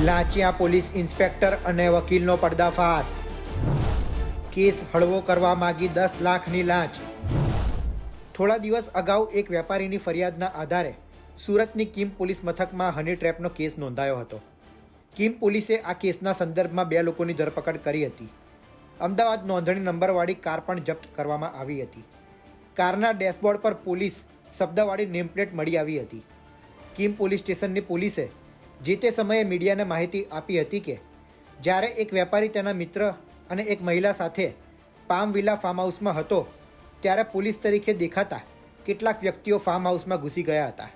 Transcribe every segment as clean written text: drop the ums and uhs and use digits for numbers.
લાંચિયા police inspector અને વકીલનો પર્દાફાશ. Case હળવો કરવા માગી 10 લાખની લાંચ. થોડા દિવસ અગાઉ એક વેપારીની ફરિયાદના આધારે સુરતની કિમ પોલીસ મથકમાં હની ટ્રેપનો કેસ નોંધાયો હતો. કિમ પોલીસે આ કેસના સંદર્ભમાં 2 લોકોની ધરપકડ કરી હતી. અમદાવાદ નોંધણી નંબરવાળી કાર પણ જપ્ત કરવામાં આવી હતી. કારના ડેશબોર્ડ પર પોલીસ શબ્દવાળી નેમપ્લેટ મળી આવી હતી. કિમ પોલીસ સ્ટેશનની પોલીસે જે તે સમયે મીડિયાને માહિતી આપી હતી કે જ્યારે એક વેપારી તેના મિત્ર અને એક મહિલા સાથે પામ વિલા ફાર્મ હાઉસમાં હતો ત્યારે પોલીસ તરીકે દેખાતા કેટલાક વ્યક્તિઓ ફાર્મ હાઉસમાં ઘૂસી ગયા હતા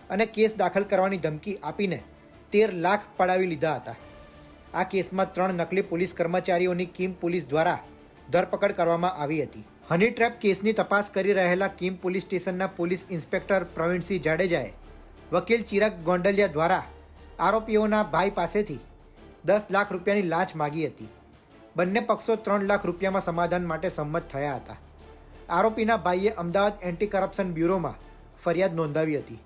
અને કેસ દાખલ કરવાની ધમકી આપીને 13 લાખ પડાવી લીધા હતા. આ કેસમાં 3 નકલી પોલીસ કર્મચારીઓની કિમ પોલીસ દ્વારા ધરપકડ કરવામાં આવી હતી. હની ટ્રેપ કેસની તપાસ કરી રહેલા કિમ પોલીસ સ્ટેશનના પોલીસ ઇન્સ્પેક્ટર પ્રવીણસિંહ જાડેજાએ વકીલ ચિરાગ ગોંડલિયા દ્વારા આરોપીઓના ભાઈ પાસેથી 10 લાખ રૂપિયાની લાંચ માગી હતી. બંને પક્ષો 3 લાખ રૂપિયામાં સમાધાન માટે સંમત થયા હતા. આરોપીના ભાઈએ અમદાવાદ એન્ટી કરપ્શન બ્યુરોમાં ફરિયાદ નોંધાવી હતી.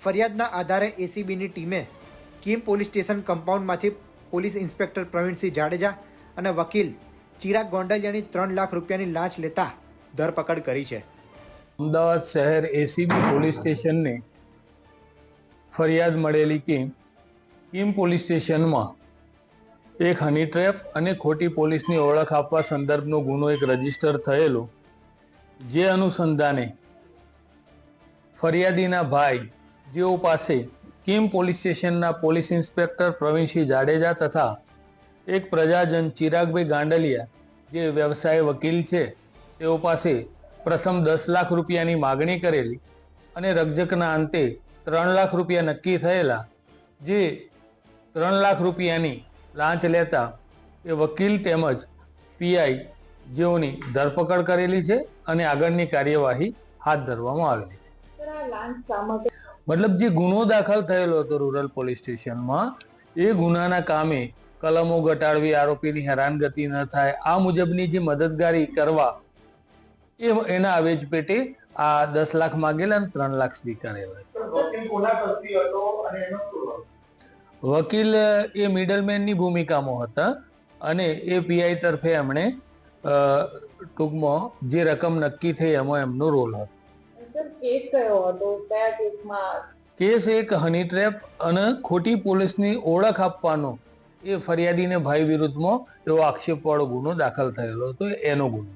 ફરિયાદના આધારે એસીબીની ટીમે કિમ પોલીસ સ્ટેશન કમ્પાઉન્ડમાંથી પોલીસ ઇન્સ્પેક્ટર પ્રવીણસિંહ જાડેજા અને વકીલ ચિરાગ ગોંડલિયાની 3 લાખ રૂપિયાની લાંચ લેતા ધરપકડ કરી છે. અમદાવાદ શહેર એસીબી પોલીસ સ્ટેશનને ફરિયાદ મળેલી કે કિમ પોલીસ સ્ટેશનમાં એક હની ટ્રેપ અને ખોટી પોલીસની ઓળખ આપવા સંદર્ભનો ગુનો એક રજીસ્ટર થયેલો, જે અનુસંધાને ફરિયાદીના ભાઈ જેઓ પાસે કિમ પોલીસ સ્ટેશનના પોલીસ ઇન્સ્પેક્ટર પ્રવીણસિંહ જાડેજા તથા એક પ્રજાજન ચિરાગભાઈ ગાંડલિયા જે વ્યવસાય વકીલ છે તેઓ પાસે પ્રથમ 10 લાખ રૂપિયાની માગણી કરેલી અને રકઝકના અંતે 3 લાખ રૂપિયા નક્કી થયેલા, જે 3 લાખ રૂપિયાની લાંચ લેતા એ વકીલ તેમજ પીઆઈ જેઓની ધરપકડ કરેલી છે અને આગળની કાર્યવાહી હાથ ધરવામાં આવેલી છે. મતલબ જે ગુનો દાખલ થયેલો હતો રૂરલ પોલીસ સ્ટેશનમાં, એ ગુનાના કામે કલમો ઘટાડવી, આરોપીની હેરાનગતિ ન થાય, આ મુજબની જે મદદગારી કરવા એના આવેજ પેટે આ 10 લાખ માગેલા અને 3 લાખ સ્વીકારેલા છે. વકીલ એ મિડલમેનની ભૂમિકામાં હતા અને એ પીઆઈ તરફે એમણે ટૂંકમાં જે રકમ નક્કી થઈ એમાં એમનો રોલ હતો. કેસ કયો હતો? કયા કેસમાં? કેસ એક હની ટ્રેપ અને ખોટી પોલીસની ઓળખ આપવાનો એ ફરિયાદીને ભાઈ વિરુદ્ધમાં એવો આક્ષેપવાળો ગુનો દાખલ થયેલો હતો, એનો ગુનો.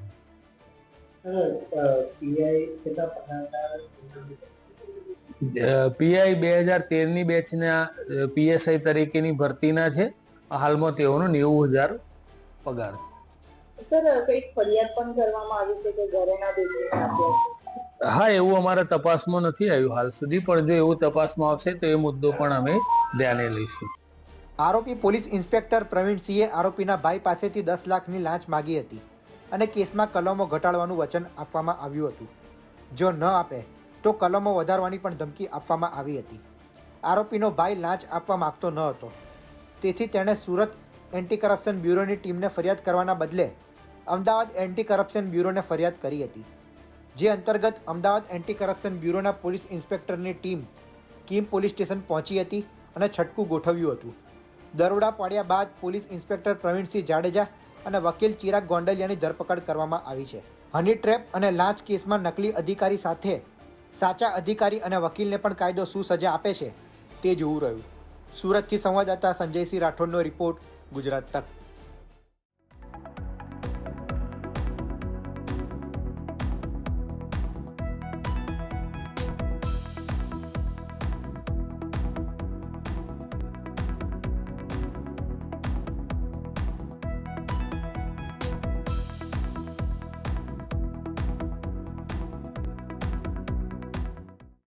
પીઆઈ 2013ની બેચના પીએસઆઈ તરીકેની ભરતીના છે. હાલમાં તેઓનો 90,000 પગાર છે. સર, કઈક ફરિયાદ પણ કરવામાં આવી છે કે ઘરેના દોષીને આપ્યા છે? હા, એવું અમારા તપાસમાં નથી આવ્યું હાલ સુધી, પણ જો એવું તપાસમાં આવશે તો એ મુદ્દો પણ અમે ધ્યાને લઈશું. આરોપી પોલીસ ઇન્સ્પેક્ટર પ્રવીણસિંહે આરોપીના ભાઈ પાસેથી 10 લાખની લાંચ માગી હતી અને કેસમાં કલમો ઘટાડવાનું વચન આપવામાં આવ્યું હતું. જો ન આપે તો કલમો વધારવાની પણ ધમકી આપવામાં આવી હતી. આરોપીનો ભાઈ લાંચ આપવા માગતો ન હતો, તેથી તેણે સુરત એન્ટી કરપ્શન બ્યુરોની ટીમને ફરિયાદ કરવાના બદલે અમદાવાદ એન્ટી કરપ્શન બ્યુરોને ફરિયાદ કરી હતી. જે અંતર્ગત અમદાવાદ એન્ટી કરપ્શન બ્યુરોના પોલીસ ઇન્સ્પેક્ટરની ટીમ કિમ પોલીસ સ્ટેશન પહોંચી હતી અને છટકું ગોઠવ્યું હતું. દરોડા પાડ્યા બાદ પોલીસ ઇન્સ્પેક્ટર પ્રવીણસિંહ જાડેજા અને વકીલ ચિરાગ ગોંડલિયાની ધરપકડ કરવામાં આવી છે. હની ટ્રેપ અને લાંચ કેસમાં નકલી અધિકારી સાથે સાચા અધિકારી અને વકીલને પણ કાયદો શું સજા આપે છે તે જોવું રહ્યું. સુરતથી સંવાદદાતા સંજયસિંહ રાઠોડનો રિપોર્ટ, ગુજરાત તક.